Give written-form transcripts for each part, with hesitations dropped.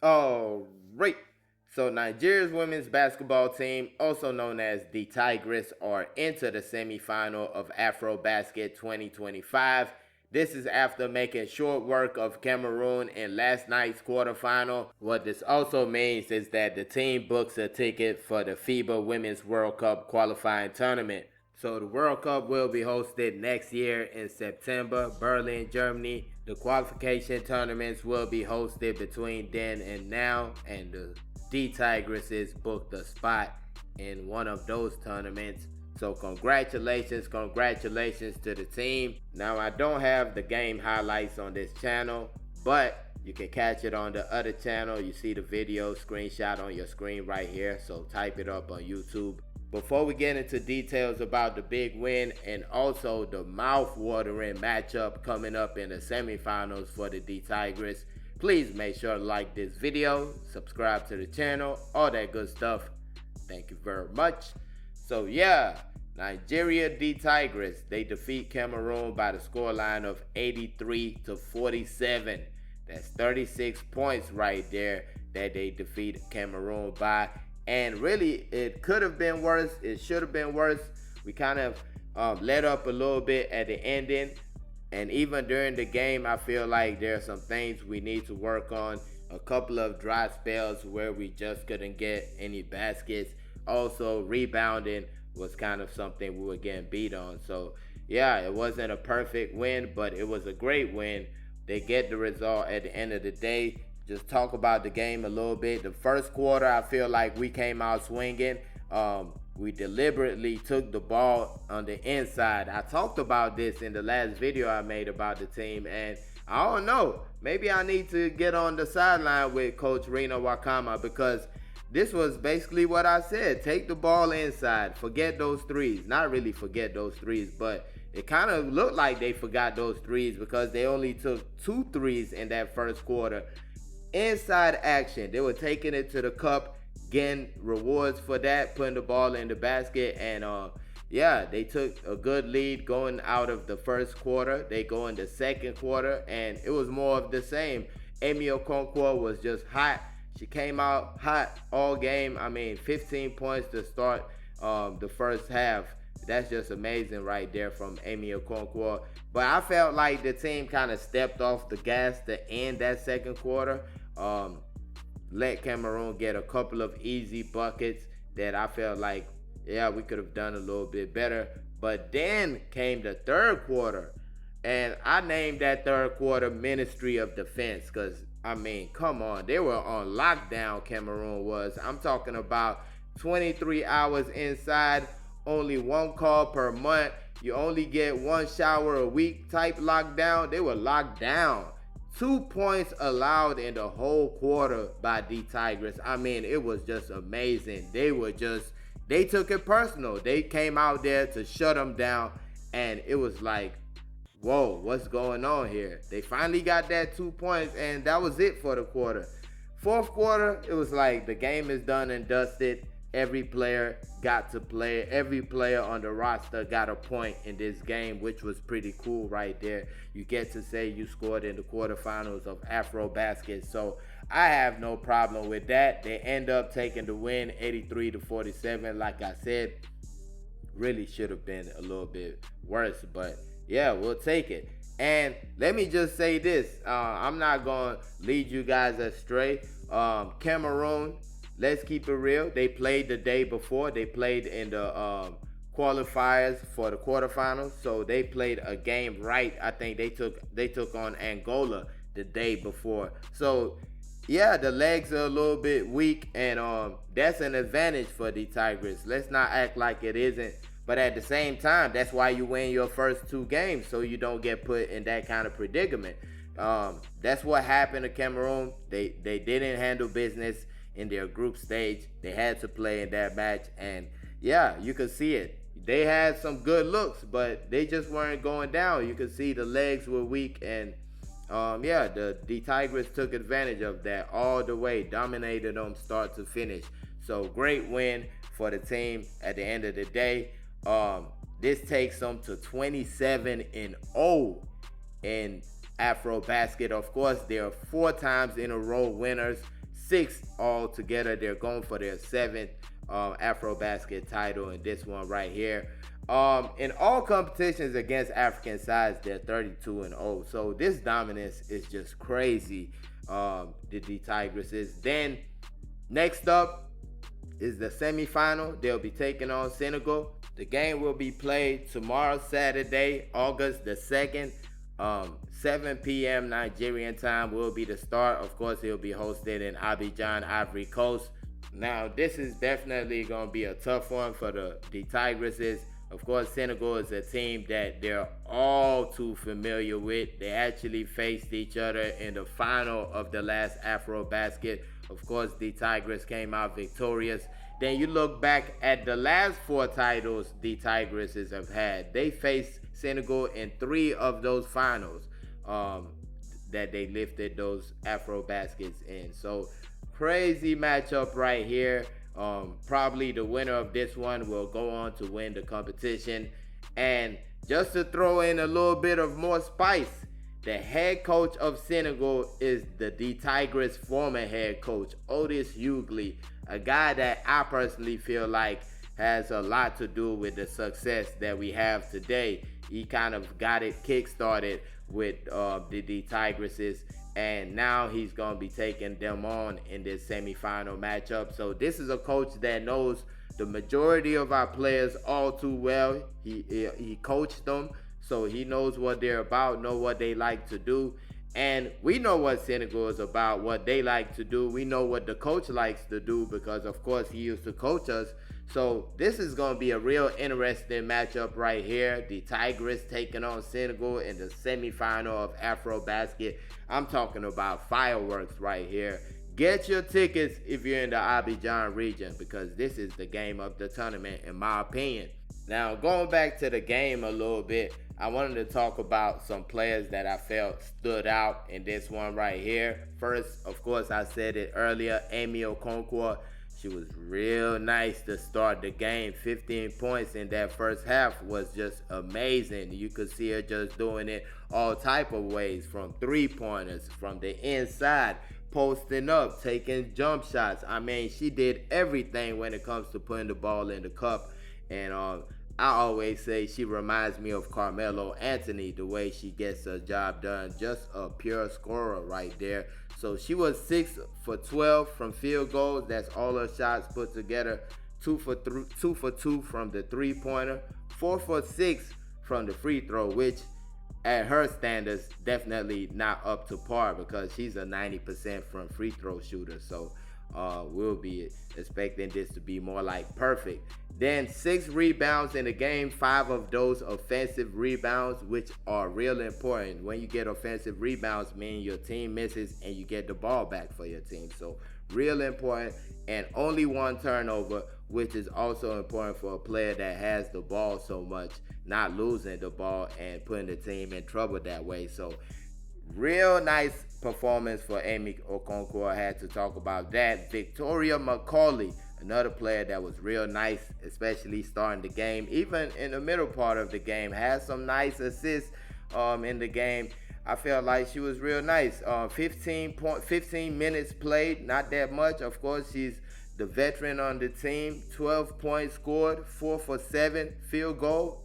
All right. So Nigeria's women's basketball team, also known as the Tigress, are into the semifinal of AfroBasket 2025. This is after making short work of Cameroon in last night's quarterfinal. What this also means is that the team books a ticket for the FIBA Women's World Cup qualifying tournament. So the World Cup will be hosted next year in September, Berlin, Germany. The qualification tournaments will be hosted between then and now, and the D Tigresses booked a spot in one of those tournaments. So congratulations to the team. Now I don't have the game highlights on this channel, but you can catch it on the other channel. You see the video screenshot on your screen right here. So type it up on YouTube. Before we get into details about the big win and also the mouth-watering matchup coming up in the semifinals for the D Tigers, please make sure to like this video, subscribe to the channel, all that good stuff. Thank you very much. So yeah, Nigeria D Tigers, they defeat Cameroon by the scoreline of 83-47. That's 36 points right there that they defeat Cameroon by. And really, it could have been worse. It should have been worse. We kind of let up a little bit at the ending. And even during the game, I feel like there are some things we need to work on. A couple of dry spells where we just couldn't get any baskets. Also, rebounding was kind of something we were getting beat on. So, yeah, it wasn't a perfect win, but it was a great win. They get the result at the end of the day. Just talk about the game a little bit. The first quarter, I feel like we came out swinging. We deliberately took the ball on the inside. I talked about this in the last video I made about the team, and I don't know. Maybe I need to get on the sideline with Coach Reno Wakama, because this was basically what I said. Take the ball inside. Forget those threes. Not really forget those threes, but it kind of looked like they forgot those threes because they only took 2 threes in that first quarter. Inside action. They were taking it to the cup, getting rewards for that, putting the ball in the basket, and yeah, they took a good lead going out of the first quarter. They go in the second quarter, and it was more of the same. Amy Okonkwo was just hot. She came out hot all game. I mean, 15 points to start the first half. That's just amazing right there from Amy Okonkwo. But I felt like the team kind of stepped off the gas to end that second quarter. Let Cameroon get a couple of easy buckets that I felt like, yeah, we could have done a little bit better. But then came the third quarter, and I named that third quarter Ministry of Defense, because, I mean, come on. They were on lockdown, Cameroon was. I'm talking about 23 hours inside, only 1 call per month. You only get 1 shower a week type lockdown. They were locked down. 2 points allowed in the whole quarter by the Tigers. I mean, it was just amazing. They took it personal. They came out there to shut them down, and it was like, whoa, what's going on here? They finally got that 2 points, and that was it for the quarter. Fourth quarter, it was like the game is done and dusted. Every player got to play. Every player on the roster got a point in this game, which was pretty cool right there. You get to say you scored in the quarterfinals of AfroBasket. So I have no problem with that. They end up taking the win 83-47. Like I said, really should have been a little bit worse, but yeah, we'll take it. And let me just say this, I'm not going to lead you guys astray. Cameroon, let's keep it real. They played the day before. They played in the qualifiers for the quarterfinals, so they played a game right. I think they took on Angola the day before. So yeah, the legs are a little bit weak, and that's an advantage for the Tigers. Let's not act like it isn't. But at the same time, that's why you win your first 2 games, so you don't get put in that kind of predicament. That's what happened to Cameroon. They didn't handle business in their group stage. They had to play in that match, and yeah, you could see it. They had some good looks, but they just weren't going down. You could see the legs were weak, and yeah, the Tigers took advantage of that all the way, dominated them start to finish. So great win for the team at the end of the day. This takes them to 27-0 in AfroBasket. Of course, they are 4 times in a row winners 6 altogether. They're going for their 7th AfroBasket title in this one right here. In all competitions against African sides, they're 32-0. So this dominance is just crazy. The Tigresses. Then next up is the semifinal. They'll be taking on Senegal. The game will be played tomorrow, Saturday, August the 2nd. 7 p.m. Nigerian time will be the start. Of course, it will be hosted in Abidjan, Ivory Coast. Now, this is definitely going to be a tough one for the Tigresses. Of course, Senegal is a team that they're all too familiar with. They actually faced each other in the final of the last AfroBasket. Of course, the Tigers came out victorious. Then you look back at the last 4 titles the Tigresses have had. They faced Senegal in 3 of those finals that they lifted those AfroBaskets in. So crazy matchup right here. Probably the winner of this one will go on to win the competition. And just to throw in a little bit of more spice, the head coach of Senegal is the Tigers' former head coach, Otis Hughley, a guy that I personally feel like has a lot to do with the success that we have today. He kind of got it kick-started with the Tigresses, and now he's going to be taking them on in this semifinal matchup. So this is a coach that knows the majority of our players all too well. He coached them, so he knows what they're about, know what they like to do. And we know what Senegal is about, what they like to do. We know what the coach likes to do because, of course, he used to coach us. So this is going to be a real interesting matchup right here. The Tigers taking on Senegal in the semifinal of AfroBasket. I'm talking about fireworks right here. Get your tickets if you're in the Abidjan region because this is the game of the tournament in my opinion. Now, going back to the game a little bit, I wanted to talk about some players that I felt stood out in this one right here. First, of course, I said it earlier, Amy Okonkwo. She was real nice to start the game. 15 points in that first half was just amazing. You could see her just doing it all type of ways, from three-pointers, from the inside, posting up, taking jump shots. I mean, she did everything when it comes to putting the ball in the cup. And I always say she reminds me of Carmelo Anthony, the way she gets her job done. Just a pure scorer right there. So she was 6 for 12 from field goals. That's all her shots put together. 2 for 2 from the three-pointer. 4 for 6 from the free throw, which at her standards definitely not up to par because she's a 90% from free throw shooter. So we'll be expecting this to be more like perfect. Then 6 rebounds in the game, 5 of those offensive rebounds, which are real important. When you get offensive rebounds, mean your team misses and you get the ball back for your team. So real important. And only 1 turnover, which is also important for a player that has the ball so much, not losing the ball and putting the team in trouble that way. So real nice performance for Amy Okonkwo. I had to talk about that. Victoria McCauley, another player that was real nice, especially starting the game. Even in the middle part of the game, had some nice assists in the game. I felt like she was real nice. 15 minutes played, not that much. Of course, she's the veteran on the team. 12 points scored, 4 for 7 field goal.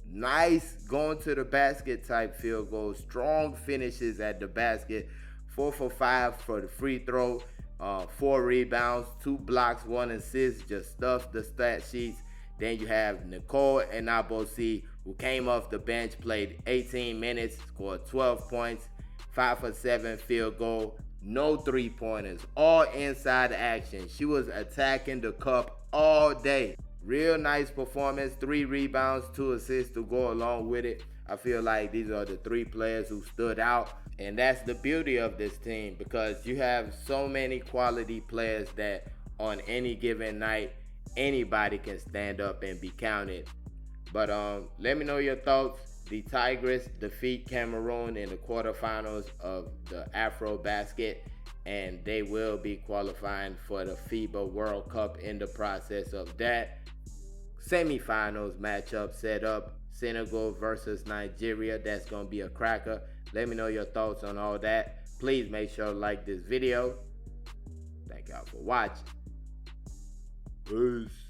Nice going to the basket type field goal. Strong finishes at the basket. 4 for 5 for the free throw. 4 rebounds, 2 blocks, 1 assist. Just stuffed the stat sheets. Then you have Nicole Enabosi, who came off the bench, played 18 minutes, scored 12 points, 5 for 7 field goal. No three-pointers, all inside action. She was attacking the cup all day. Real nice performance, 3 rebounds, 2 assists to go along with it. I feel like these are the 3 players who stood out. And that's the beauty of this team because you have so many quality players that on any given night, anybody can stand up and be counted. But let me know your thoughts. The Tigers defeat Cameroon in the quarterfinals of the AfroBasket, and they will be qualifying for the FIBA World Cup in the process of that. Semifinals matchup set up, Senegal versus Nigeria. That's going to be a cracker. Let me know your thoughts on all that. Please make sure to like this video. Thank y'all for watching. Peace.